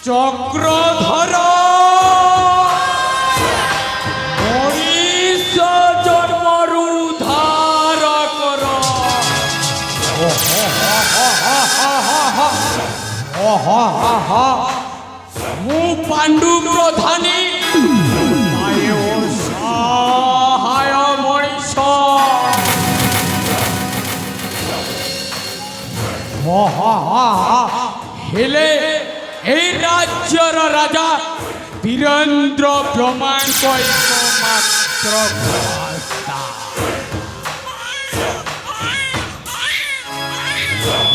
চক্রধর মনীষ জন্মরু উদ্ধার কর। মু পাণ্ডু প্রধানী সহায় মনীষ হেলে এই রাজ্যর রাজা বীরেন্দ্র ব্রহ্মাঙ্ক একমাত্র ভ্রাতা।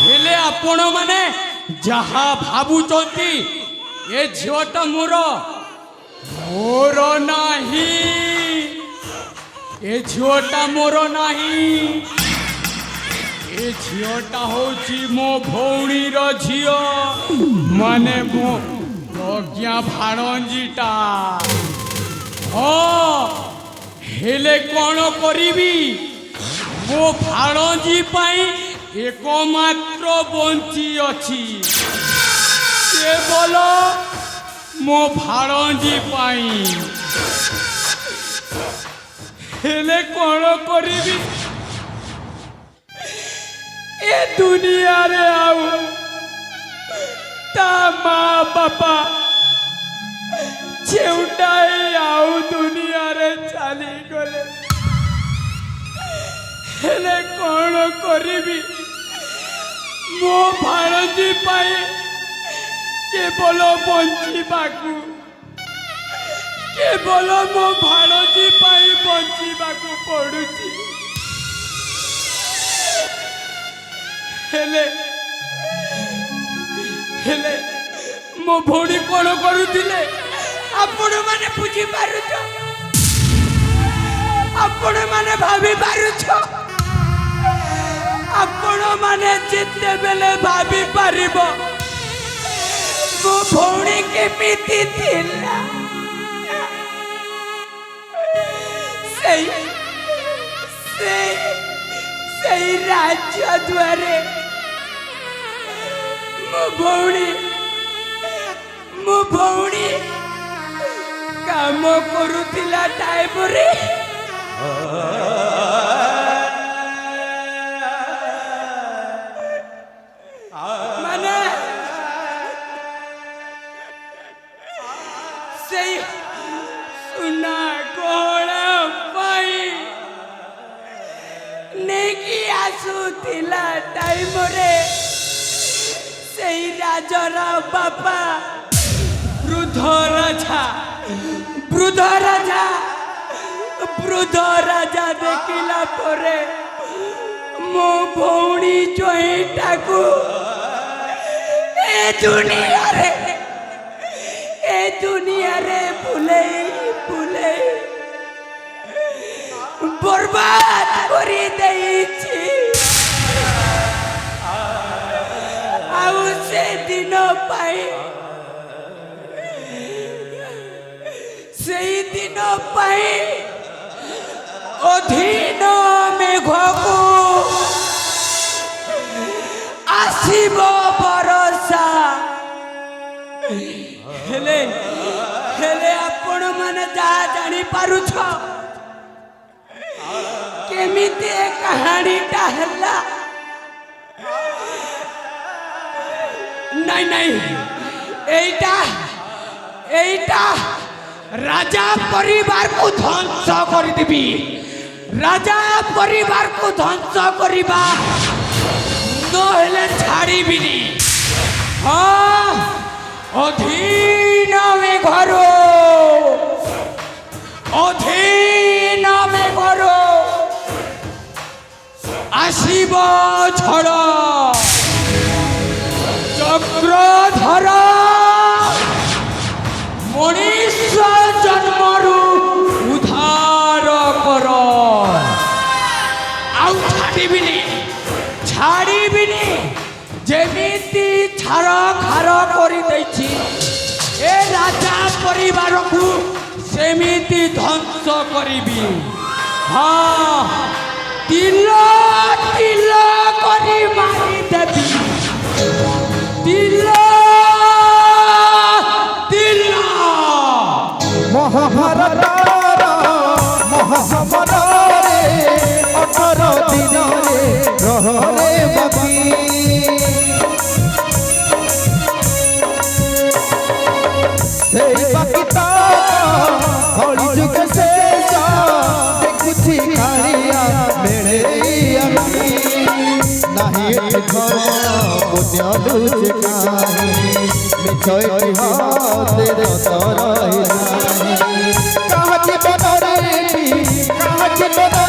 হেলে আপন মানে যাহা ভাবুচନ୍ତି এ ঝিওটা মোর নাহি, এ ঝিওটা মোর নাহি, এ ঝিওটা হচ্ছে মো ভৌণীর ঝিও, মানে মো প্রজ্ঞা ভাণঞ্জিটা। হেলে কোণ করিবি, মো ভাণঞ্জি পাই একমাত্র বঞ্চি অছি, কেবল মো ভাণঞ্জি পাই। হেলে কোণ করিবি, এ দুনিয়ারে আউ তা মা বাপা ঝেউটাই আউ দুনিয়ারে চালি গলে। হেলে কোণ করিবি, মো ভাণজি পাই কেবল বঞ্চিবাকু, কেবল মো ভাণজি পাই বଞ୍ଚିବାକୁ ପଡୁଛି। ହେଲେ ହେଲେ ମୋ ଭଉଣୀ କ'ଣ କରୁଥିଲେ ଆପଣମାନେ ବୁଝିପାରୁଛ, ଆପଣମାନେ ଭାବିପାରୁଛ? ଆପଣମାନେ ଯେତେବେଳେ ଭାବିପାରିବ ମୋ ଭଉଣୀ କେମିତି ଥିଲା, ସେଇ ରାଜଦ୍ୱାରେ ମୋ ଭଉଣୀ କାମ କରୁଥିଲା ଟାଇମରେ ମାନେ ସେଇ ସୁନା ଗହଣା ପାଇଁ ନେଇକି ଆସୁଥିଲା ଟାଇମରେ ସେଇ ରାଜର ବାପା ବୃଦ୍ଧ ରାଜା ଦେଖିଲା ପରେ ମୋ ଭଉଣୀ ଜ୍ୱାଇଁଟାକୁ ଏ ଦୁନିଆରେ ବୁଲେଇ ବର୍ବାଦ କରି ଦେଇଛି। ଆଉ ସେଦିନ ପାଇଁ ଅଧୀନ ମେଘକୁ ଆସିବ ବର୍ଷା। ହେଲେ ଆପଣମାନେ ଯାହା ଜାଣିପାରୁଛ କେମିତି ଏ କାହାଣୀଟା ହେଲା। ନାଇଁ এইটা রাজা পরিবারକୁ ধ্বংস କରିଦେବି, রাজা পরিবারକୁ ধ্বংସ କରିବା ନହେଲେ ଛାଡ଼ିବିନି। অধীন মেঘରୁ আসিব ঝড়, চক্রধর মনীষ জন্মরু উদ্ধার কর। ଆଉ ଛାଡ଼ିବିନି, ଯେମିତି ଛାରଖାର କରିଦେଇଛି ଏ ରାଜା ପରିବାରକୁ ସେମିତି ଧ୍ୱଂସ କରିବି। তিল তিল করি মারি দেবি তিল তিল মহাভারত মহাসমরে 18 দিনরে রহরে বাকি সেই বাকি তো কলি যুগ শেষ দেখুছি কালিয়া মেড়ে আমি নাহি ঘর পুণ্য লুচে কাহি মিছয় হাতে রতরাই কাহতি বনরে কাহতি বনরে